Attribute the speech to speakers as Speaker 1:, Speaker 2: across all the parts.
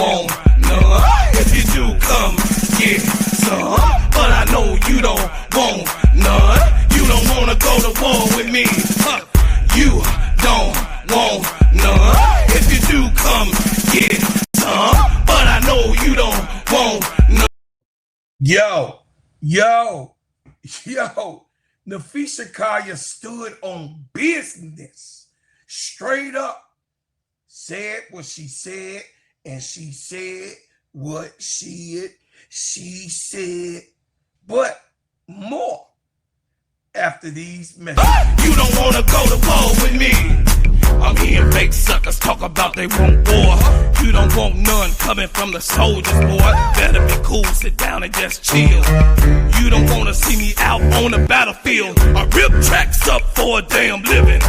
Speaker 1: want none. If you do, come get some. But I know you don't want none. You don't wanna go to war with me. You don't want none. If you do, come get some. But I know you don't want none.
Speaker 2: Yo, Napheesa Collier stood on business. Straight up. Said what she said, and she said what she said. But more after these messages.
Speaker 1: You don't wanna go to war with me. I'm hearing fake suckers talk about they want war. You don't want none coming from the soldiers, boy. Better be cool, sit down and just chill. You don't wanna see me out on the battlefield. I rip tracks up for a damn living.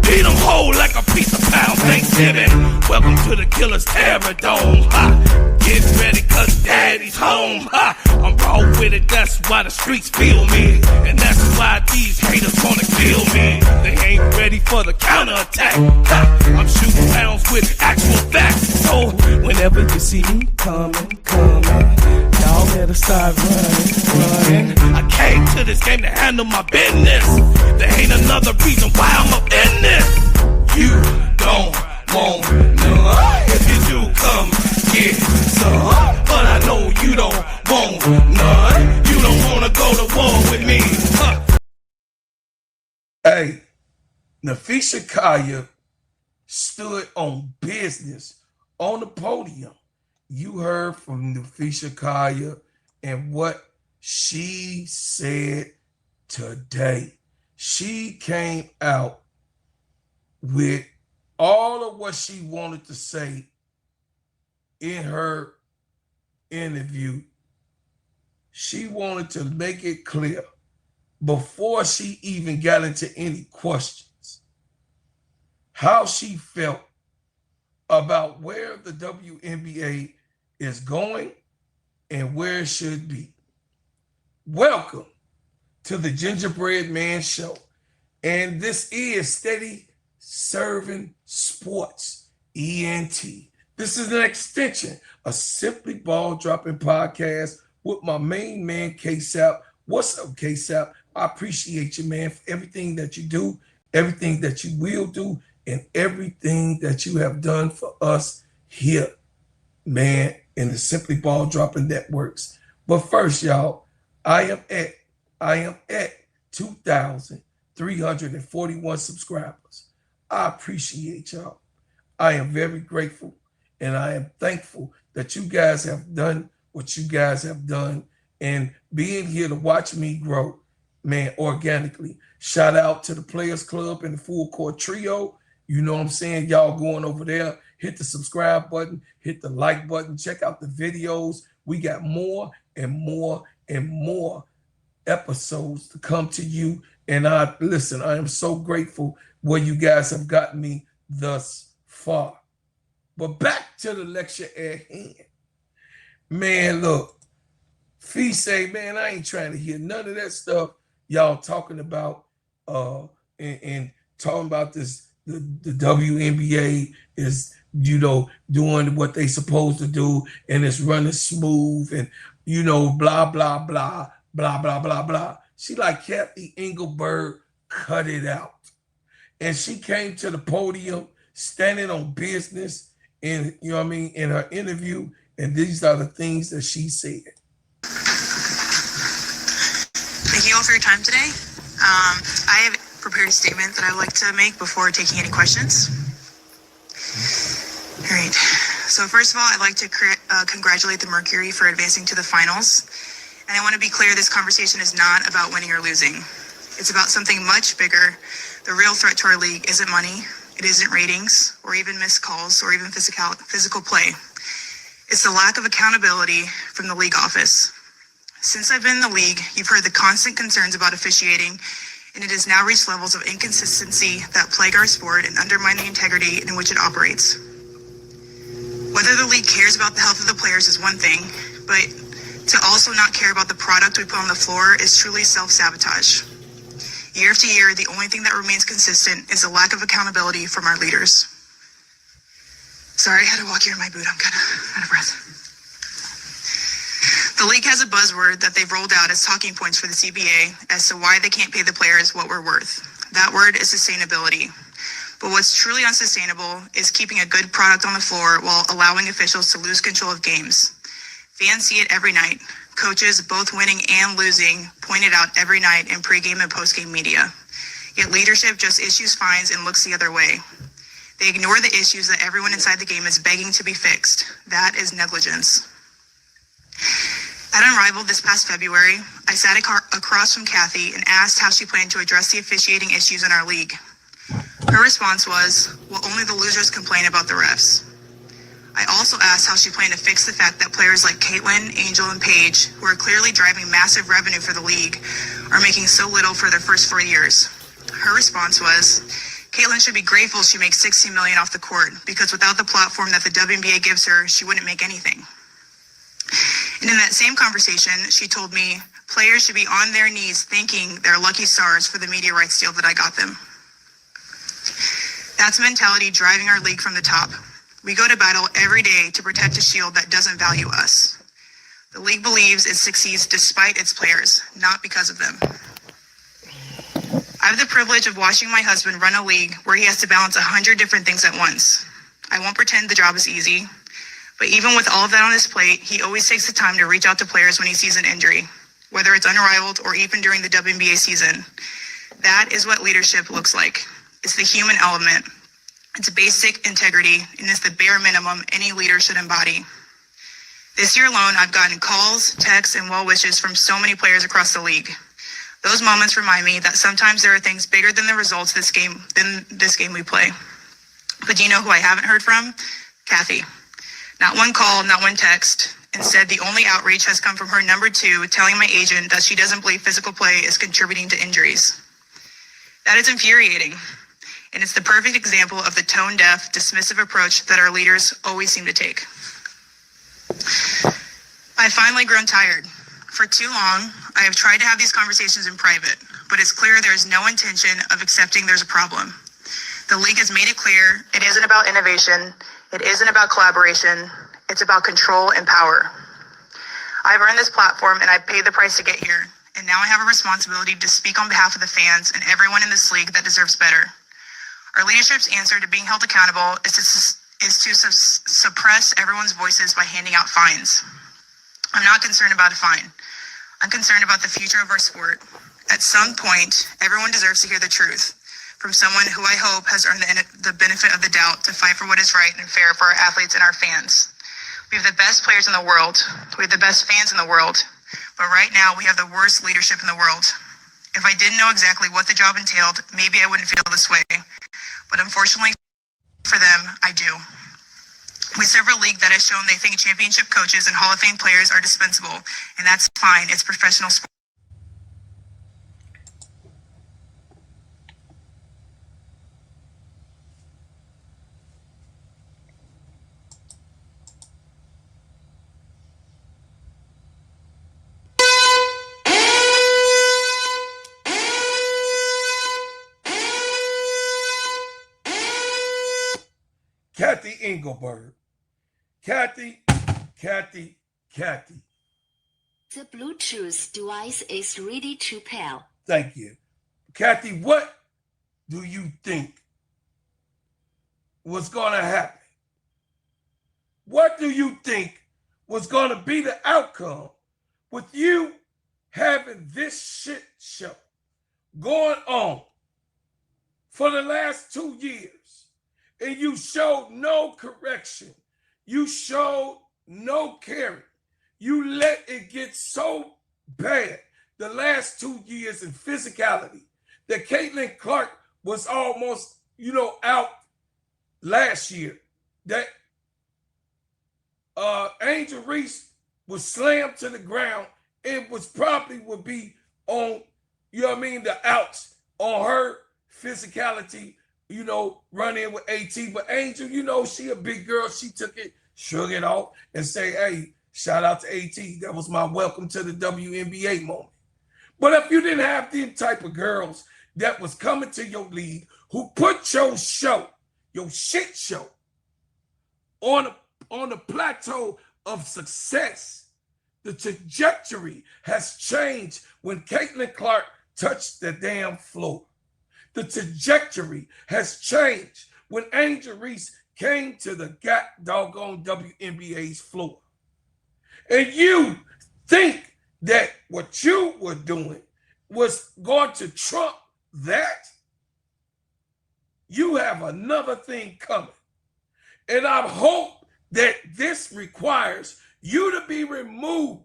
Speaker 1: Beat them whole like a piece of pound Thanksgiving. Welcome to the Killer's Terror Dome. Get ready cause daddy's home. I'm raw with it, that's why the streets feel me. And that's why these haters wanna kill me. They ain't ready for the counterattack. I'm shooting rounds with actual facts. So whenever you see me coming, y'all better start running. I came to this game to handle my business. There ain't another reason why I'm up in this. You don't want none. If you do, come get some. But I know you don't want none. You don't wanna go to war with me.
Speaker 2: Hey, Napheesa Collier stood on business on the podium. You heard from Napheesa Collier and what she said today. She came out with all of what she wanted to say in her interview. She wanted to make it clear before she even got into any questions how she felt about where the WNBA is going and where it should be. Welcome to the Gingerbread Man Show. And this is Steady Serv'n Sports, ENT. This is an extension of Simply Ball Dropping Podcast with my main man, KEYSHA. What's up, KEYSHA? I appreciate you, man, for everything that you do, everything that you will do, and everything that you have done for us here, man, in the Simply Ball Dropping Networks. But first, y'all, I am at 2,341 subscribers. I appreciate y'all. I am very grateful, and I am thankful that you guys have done what you guys have done and being here to watch me grow, man, organically. Shout out to the Players Club and the Full Court Trio. You know what I'm saying? Y'all going over there, hit the subscribe button, hit the like button, check out the videos. We got more and more and more episodes to come to you. And I am so grateful where you guys have gotten me thus far. But back to the lecture at hand. Man, look, Fee say, man, I ain't trying to hear none of that stuff y'all talking about and talking about this. The WNBA is, you know, doing what they supposed to do, and it's running smooth, and, you know, blah, blah, blah, blah, blah, blah, blah. She like Cathy Engelberg, cut it out. And she came to the podium standing on business in, you know what I mean, in her interview, and these are the things that she said.
Speaker 3: Thank you all for your time today. I have prepared a statement that I would like to make before taking any questions. All right. So first of all, I'd like to congratulate the Mercury for advancing to the finals. And I want to be clear, this conversation is not about winning or losing. It's about something much bigger. The real threat to our league isn't money. It isn't ratings or even missed calls or even physical play. It's the lack of accountability from the league office. Since I've been in the league, you've heard the constant concerns about officiating, and it has now reached levels of inconsistency that plague our sport and undermine the integrity in which it operates. Whether the league cares about the health of the players is one thing, but to also not care about the product we put on the floor is truly self-sabotage. Year after year, the only thing that remains consistent is the lack of accountability from our leaders. Sorry, I had to walk here in my boot. I'm kind of out of breath. The league has a buzzword that they've rolled out as talking points for the CBA as to why they can't pay the players what we're worth. That word is sustainability. But what's truly unsustainable is keeping a good product on the floor while allowing officials to lose control of games. Fans see it every night. Coaches, both winning and losing, point it out every night in pregame and postgame media. Yet leadership just issues fines and looks the other way. They ignore the issues that everyone inside the game is begging to be fixed. That is negligence. At Unrivaled this past February, I sat across from Cathy and asked how she planned to address the officiating issues in our league. Her response was, well, only the losers complain about the refs. I also asked how she planned to fix the fact that players like Caitlin, Angel, and Paige, who are clearly driving massive revenue for the league, are making so little for their first 4 years. Her response was, Caitlin should be grateful she makes $60 million off the court, because without the platform that the WNBA gives her, she wouldn't make anything. And in that same conversation, she told me players should be on their knees thanking their lucky stars for the media rights deal that I got them. That's mentality driving our league from the top. We go to battle every day to protect a shield that doesn't value us. The league believes it succeeds despite its players, not because of them. I have the privilege of watching my husband run a league where he has to balance 100 different things at once. I won't pretend the job is easy, but even with all of that on his plate, he always takes the time to reach out to players when he sees an injury, whether it's Unrivaled or even during the WNBA season. That is what leadership looks like. It's the human element. It's basic integrity, and it's the bare minimum any leader should embody. This year alone, I've gotten calls, texts, and well wishes from so many players across the league. Those moments remind me that sometimes there are things bigger than the results than this game we play. But do you know who I haven't heard from? Cathy. Not one call, not one text. Instead, the only outreach has come from her number 2, telling my agent that she doesn't believe physical play is contributing to injuries. That is infuriating. And it's the perfect example of the tone-deaf, dismissive approach that our leaders always seem to take. I've finally grown tired. For too long, I have tried to have these conversations in private, but it's clear there is no intention of accepting there's a problem. The league has made it clear it isn't about innovation, it isn't about collaboration, it's about control and power. I've earned this platform and I've paid the price to get here, and now I have a responsibility to speak on behalf of the fans and everyone in this league that deserves better. Our leadership's answer to being held accountable is to suppress everyone's voices by handing out fines. I'm not concerned about a fine. I'm concerned about the future of our sport. At some point, everyone deserves to hear the truth from someone who I hope has earned the benefit of the doubt to fight for what is right and fair for our athletes and our fans. We have the best players in the world. We have the best fans in the world. But right now, we have the worst leadership in the world. If I didn't know exactly what the job entailed, maybe I wouldn't feel this way. But unfortunately for them, I do. We serve a league that has shown they think championship coaches and Hall of Fame players are dispensable, and that's fine. It's professional sport.
Speaker 2: Cathy Engelberg. Cathy.
Speaker 4: The Bluetooth device is ready to pair.
Speaker 2: Thank you. Cathy, what do you think was going to happen? What do you think was going to be the outcome with you having this shit show going on for the last 2 years? And you showed no correction. You showed no caring. You let it get so bad the last 2 years in physicality that Caitlin Clark was almost, out last year. That Angel Reese was slammed to the ground and would be on, the outs on her physicality, run in with AT. But Angel, she a big girl. She took it, shrug it off, and say, hey, shout out to AT. That was my welcome to the WNBA moment. But if you didn't have them type of girls that was coming to your league who put your show, your shit show, on a plateau of success, The trajectory has changed when Caitlin Clark touched the damn floor. The trajectory has changed when Angel Reese came to the doggone WNBA's floor. And you think that what you were doing was going to trump that? You have another thing coming. And I hope that this requires you to be removed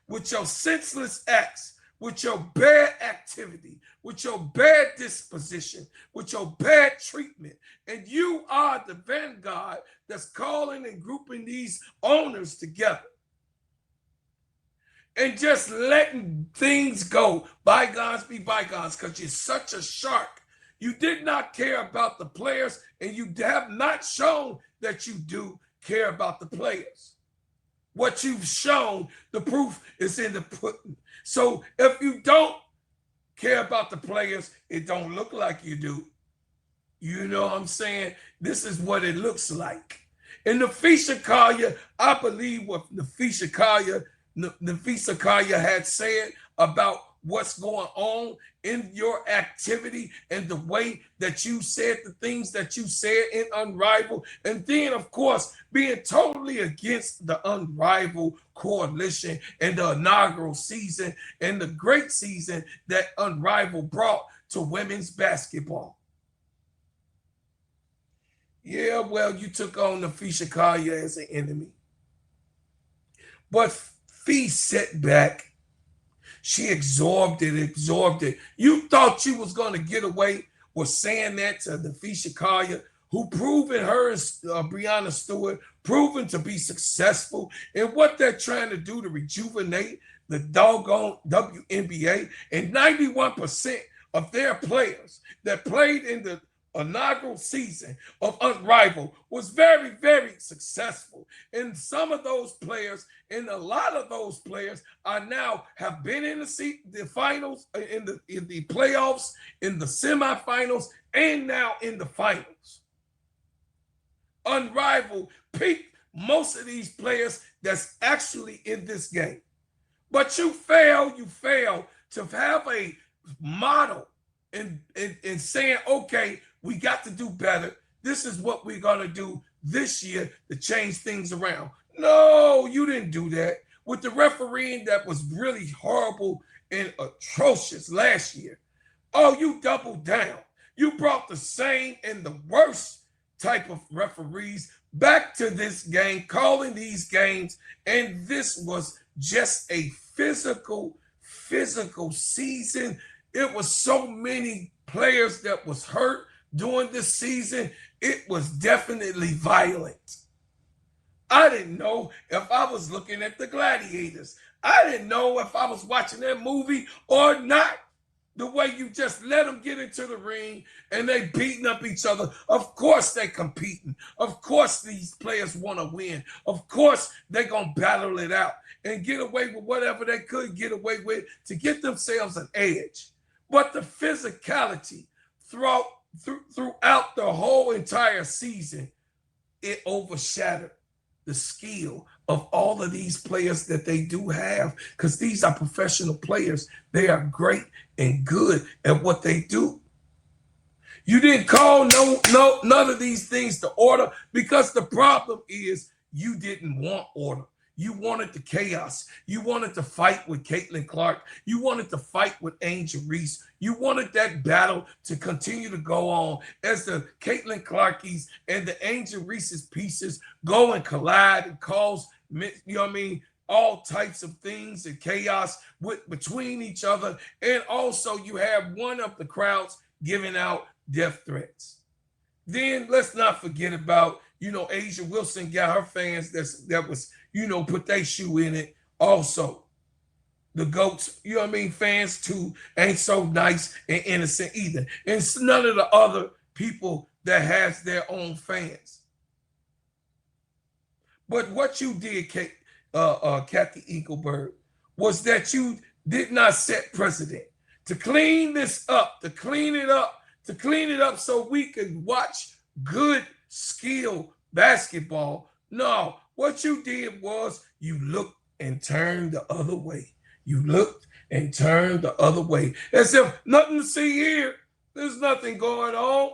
Speaker 2: with your senseless acts, with your bad activity, with your bad disposition, with your bad treatment. And you are the vanguard that's calling and grouping these owners together and just letting things go. Bygones be bygones, because you're such a shark. You did not care about the players, and you have not shown that you do care about the players. What you've shown, the proof is in the pudding. So if you don't care about the players, it don't look like you do. You know what I'm saying? This is what it looks like. And Napheesa Collier, I believe what Napheesa Collier had said about what's going on in your activity and the way that you said the things that you said in Unrivaled. And then, of course, being totally against the Unrivaled coalition and the inaugural season and the great season that Unrivaled brought to women's basketball. Yeah, well, you took on Napheesa Collier as an enemy. But Fee sat back. She absorbed it. You thought you was going to get away with saying that to Napheesa Collier, who proven her and Breanna Stewart, proven to be successful in what they're trying to do to rejuvenate the doggone WNBA. And 91% of their players that played in the inaugural season of Unrivaled was very, very successful. And some of those players, and a lot of those players, are now have been in the finals, in the playoffs, in the semifinals, and now in the finals. Unrivaled picked most of these players that's actually in this game. But you fail to have a model in saying, okay, we got to do better. This is what we're going to do this year to change things around. No, you didn't do that. With the refereeing that was really horrible and atrocious last year, oh, you doubled down. You brought the same and the worst type of referees back to this game, calling these games, and this was just a physical season. It was so many players that was hurt during this season. It was definitely violent. I didn't know if I was looking at the Gladiators. I didn't know if I was watching that movie or not. The way you just let them get into the ring and they beating up each other. Of course they competing. Of course these players want to win. Of course they're going to battle it out and get away with whatever they could get away with to get themselves an edge. But the physicality throughout the whole entire season, it overshadowed the skill of all of these players that they do have, because these are professional players. They are great and good at what they do. You didn't call none of these things to order, because the problem is you didn't want order. You wanted the chaos. You wanted to fight with Caitlin Clark. You wanted to fight with Angel Reese. You wanted that battle to continue to go on as the Caitlin Clarkies and the Angel Reese's pieces go and collide and cause, you know what I mean, all types of things and chaos between each other. And also you have one of the crowds giving out death threats. Then let's not forget about, Asia Wilson got her fans that was, put their shoe in it also. The GOATs, fans too, ain't so nice and innocent either. And it's none of the other people that has their own fans. But what you did, Cathy Engelberg, was that you did not set precedent to clean this up, to clean it up so we can watch good skill basketball. No, what you did was you looked and turned the other way. You looked and turned the other way. As if nothing to see here. There's nothing going on.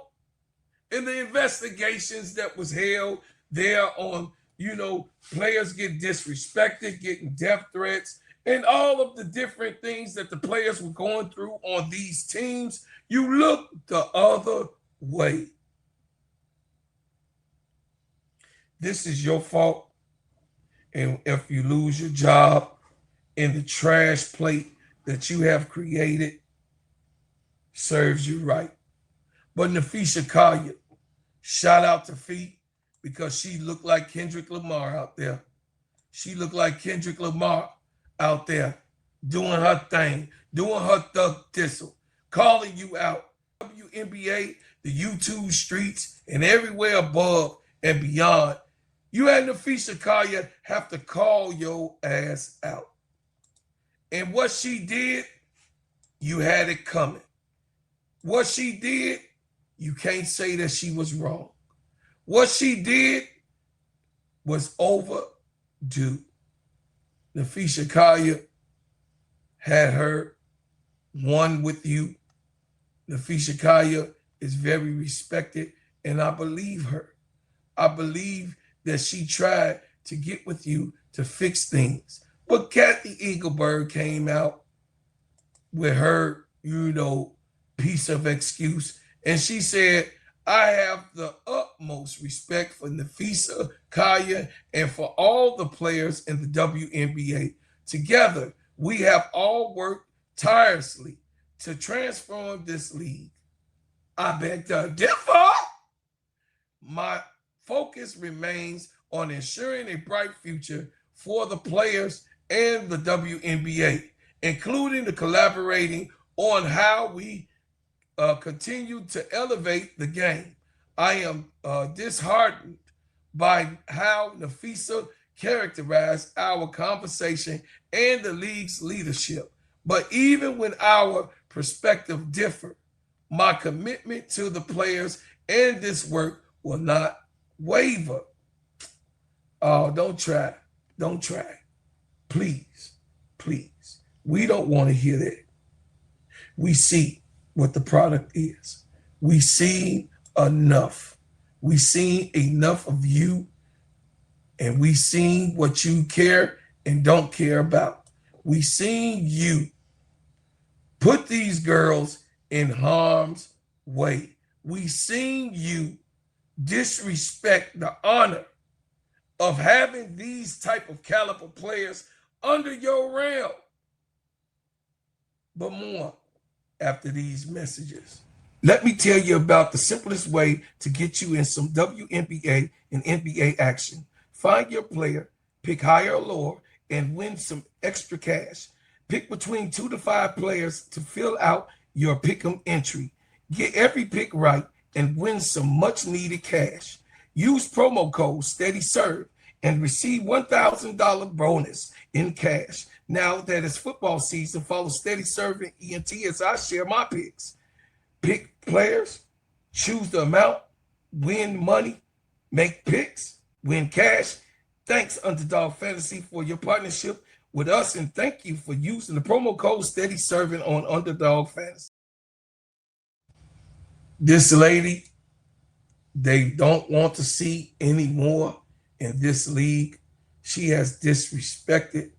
Speaker 2: In the investigations that was held there on, players get disrespected, getting death threats, and all of the different things that the players were going through on these teams, you look the other way. This is your fault. And if you lose your job in the trash plate that you have created, serves you right. But Napheesa Collier, shout out to Fee, because she looked like Kendrick Lamar out there. She looked like Kendrick Lamar out there doing her thing, doing her thug thistle, calling you out. WNBA, the YouTube streets, and everywhere above and beyond. You had Napheesa Collier have to call your ass out. And what she did, you had it coming. What she did, you can't say that she was wrong. What she did was overdue. Napheesa Collier had her one with you. Napheesa Collier is very respected, and I believe her. I believe that she tried to get with you to fix things. But Cathy Engelberg came out with her, piece of excuse, and she said, I have the utmost respect for Napheesa Collier and for all the players in the WNBA. Together, we have all worked tirelessly to transform this league. I beg to differ. My focus remains on ensuring a bright future for the players and the WNBA, including the collaborating on how we continue to elevate the game. I am disheartened by how Napheesa characterized our conversation and the league's leadership. But even when our perspective differ, my commitment to the players and this work will not waver. Oh, don't try. Don't try. Please, please. We don't want to hear that. We see what the product is. We see enough. We seen enough of you, and we seen what you care and don't care about. We seen you put these girls in harm's way. We seen you disrespect the honor of having these type of caliber players under your realm. But more after these messages. Let me tell you about the simplest way to get you in some WNBA and NBA action. Find your player, pick higher or lower, and win some extra cash. Pick between 2 to 5 players to fill out your pick'em entry. Get every pick right and win some much needed cash. Use promo code SteadyServe and receive $1,000 bonus in cash. Now that it's football season, follow Steady Serv'n ENT as I share my picks. Pick players, choose the amount, win money, make picks, win cash. Thanks, Underdog Fantasy, for your partnership with us, and thank you for using the promo code Steady Serv'n on Underdog Fantasy. This lady, they don't want to see any more in this league. She has disrespected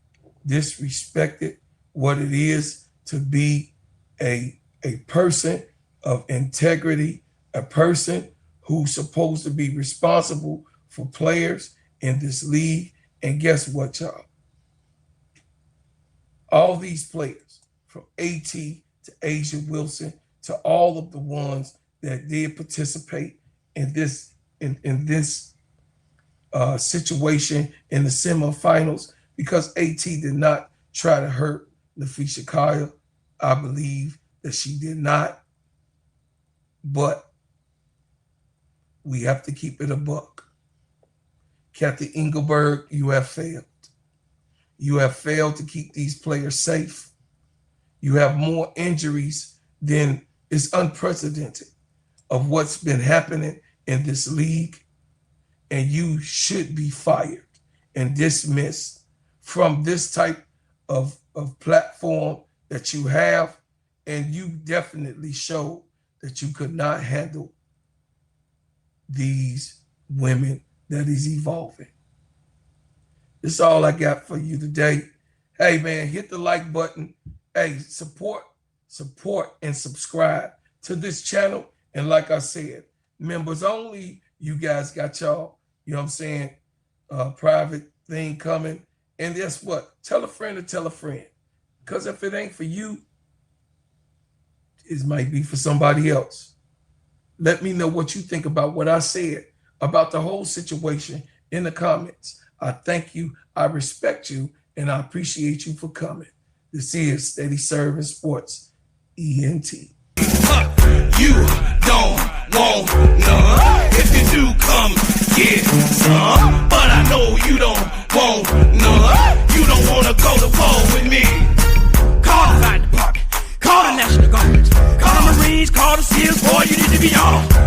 Speaker 2: what it is to be a person of integrity, a person who's supposed to be responsible for players in this league. And guess what, y'all? All these players, from AT to Asia Wilson to all of the ones that did participate in this situation in the semifinals, because AT did not try to hurt Napheesa Collier. I believe that she did not. But we have to keep it a buck. Cathy Engelberg, you have failed. You have failed to keep these players safe. You have more injuries than is unprecedented of what's been happening in this league. And you should be fired and dismissed from this type of platform that you have, and you definitely showed that you could not handle these women that is evolving. That's all I got for you today. Hey man, hit the like button. Hey, support, and subscribe to this channel. And like I said, members only, you guys got y'all, you know what I'm saying, private thing coming. And guess what? Tell a friend to tell a friend. Because if it ain't for you, it might be for somebody else. Let me know what you think about what I said about the whole situation in the comments. I thank you, I respect you, and I appreciate you for coming. This is Steady Serv'n Sports, ENT.
Speaker 1: You don't want none. If you do, come get some. But I know you don't want none. You don't wanna go to war with me. Call the fire department, call the National Guard, call the Marines, call the SEALs, boy, you need to be on.